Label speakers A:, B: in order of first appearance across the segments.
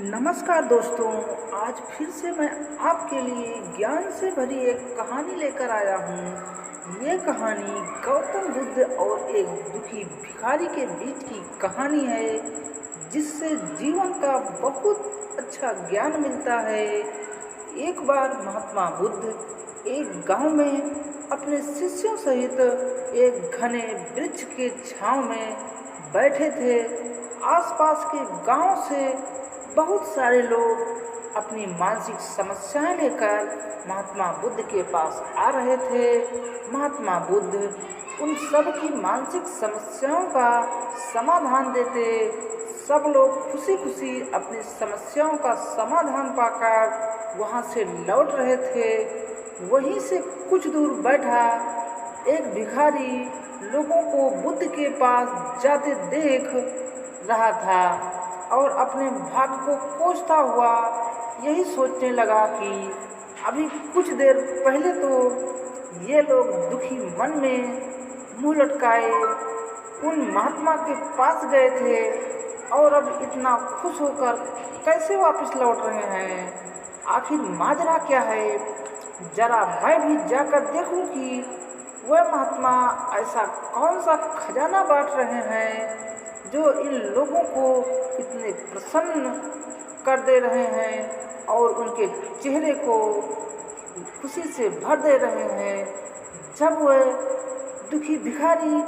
A: नमस्कार दोस्तों। आज फिर से मैं आपके लिए ज्ञान से भरी एक कहानी लेकर आया हूँ। ये कहानी गौतम बुद्ध और एक दुखी भिखारी के बीच की कहानी है, जिससे जीवन का बहुत अच्छा ज्ञान मिलता है। एक बार महात्मा बुद्ध एक गांव में अपने शिष्यों सहित एक घने वृक्ष के छांव में बैठे थे। आसपास के गांव से बहुत सारे लोग अपनी मानसिक समस्याएं लेकर महात्मा बुद्ध के पास आ रहे थे। महात्मा बुद्ध उन सब की मानसिक समस्याओं का समाधान देते। सब लोग खुशी खुशी अपनी समस्याओं का समाधान पाकर वहां से लौट रहे थे। वहीं से कुछ दूर बैठा एक भिखारी लोगों को बुद्ध के पास जाते देख रहा था और अपने भाग्य को कोसता हुआ यही सोचने लगा कि अभी कुछ देर पहले तो ये लोग दुखी मन में मुंह लटकाए उन महात्मा के पास गए थे और अब इतना खुश होकर कैसे वापस लौट रहे हैं। आखिर माजरा क्या है? जरा मैं भी जाकर देखूं कि वह महात्मा ऐसा कौन सा खजाना बांट रहे हैं जो इन लोगों को इतने प्रसन्न कर दे रहे हैं और उनके चेहरे को खुशी से भर दे रहे हैं। जब वह दुखी भिखारी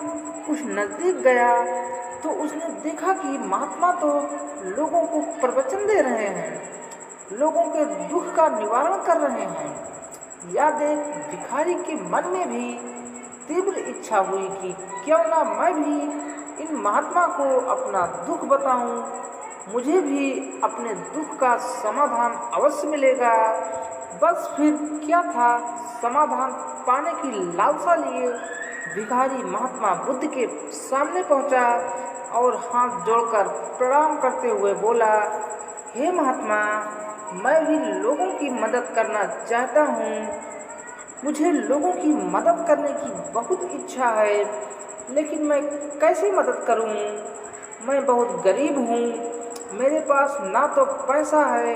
A: कुछ नज़दीक गया तो उसने देखा कि महात्मा तो लोगों को प्रवचन दे रहे हैं, लोगों के दुख का निवारण कर रहे हैं। या देख भिखारी के मन में भी तीव्र इच्छा हुई कि क्यों ना मैं भी इन महात्मा को अपना दुख बताऊं, मुझे भी अपने दुख का समाधान अवश्य मिलेगा। बस फिर क्या था, समाधान पाने की लालसा लिए भिखारी महात्मा बुद्ध के सामने पहुंचा और हाथ जोड़कर प्रणाम करते हुए बोला, हे महात्मा, मैं भी लोगों की मदद करना चाहता हूँ। मुझे लोगों की मदद करने की बहुत इच्छा है, लेकिन मैं कैसे मदद करूं? मैं बहुत गरीब हूं, मेरे पास ना तो पैसा है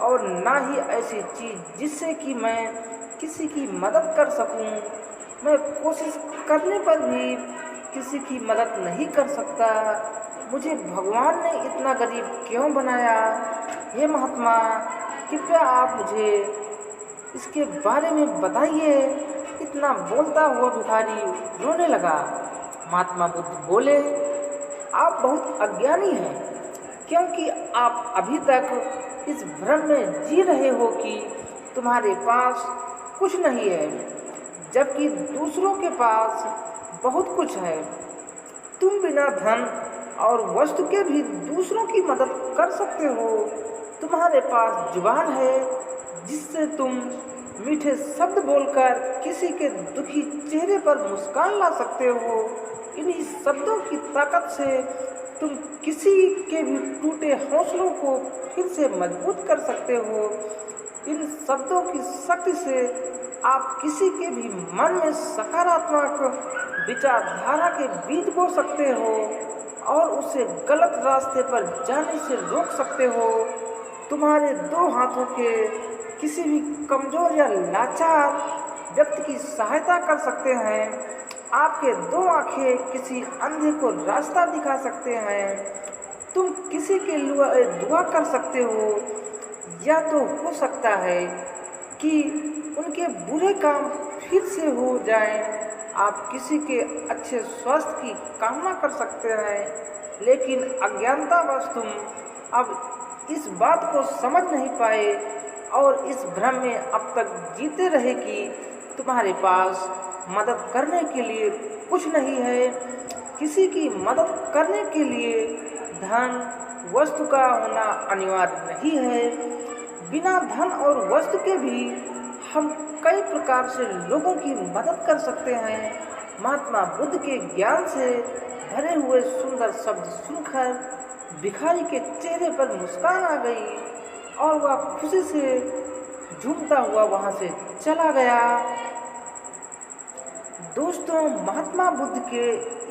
A: और ना ही ऐसी चीज़ जिससे कि मैं किसी की मदद कर सकूं। मैं कोशिश करने पर भी किसी की मदद नहीं कर सकता। मुझे भगवान ने इतना गरीब क्यों बनाया? हे महात्मा, कृपया आप मुझे इसके बारे में बताइए। इतना बोलता हुआ भिखारी रोने लगा। महात्मा बुद्ध बोले, आप बहुत अज्ञानी हैं, क्योंकि आप अभी तक इस भ्रम में जी रहे हो कि तुम्हारे पास कुछ नहीं है, जबकि दूसरों के पास बहुत कुछ है। तुम बिना धन और वस्तु के भी दूसरों की मदद कर सकते हो। तुम्हारे पास जुबान है जिससे तुम मीठे शब्द बोलकर किसी के दुखी चेहरे पर मुस्कान ला सकते हो। इन्हीं शब्दों की ताकत से तुम किसी के भी टूटे हौसलों को फिर से मजबूत कर सकते हो। इन शब्दों की शक्ति से आप किसी के भी मन में सकारात्मक विचारधारा के बीज बो सकते हो और उसे गलत रास्ते पर जाने से रोक सकते हो। तुम्हारे दो हाथों के किसी भी कमजोर या लाचार व्यक्ति की सहायता कर सकते हैं। आपके दो आंखें किसी अंधे को रास्ता दिखा सकते हैं। तुम किसी के लिए दुआ कर सकते हो, या तो हो सकता है कि उनके बुरे काम फिर से हो जाएं। आप किसी के अच्छे स्वास्थ्य की कामना कर सकते हैं, लेकिन अज्ञानतावश तुम अब इस बात को समझ नहीं पाए और इस भ्रम में अब तक जीते रहे कि तुम्हारे पास मदद करने के लिए कुछ नहीं है। किसी की मदद करने के लिए धन वस्तु का होना अनिवार्य नहीं है। बिना धन और वस्तु के भी हम कई प्रकार से लोगों की मदद कर सकते हैं। महात्मा बुद्ध के ज्ञान से भरे हुए सुंदर शब्द सुनकर भिखारी के चेहरे पर मुस्कान आ गई और वह खुशी से झूमता हुआ वहां से चला गया। दोस्तों, महात्मा बुद्ध के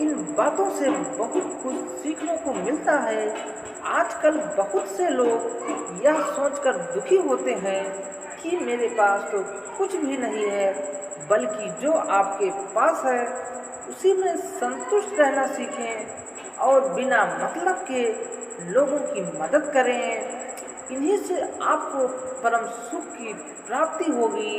A: इन बातों से बहुत कुछ सीखने को मिलता है। आजकल बहुत से लोग यह सोचकर दुखी होते हैं कि मेरे पास तो कुछ भी नहीं है, बल्कि जो आपके पास है उसी में संतुष्ट रहना सीखें और बिना मतलब के लोगों की मदद करें। इन्हीं से आपको परम सुख की प्राप्ति होगी।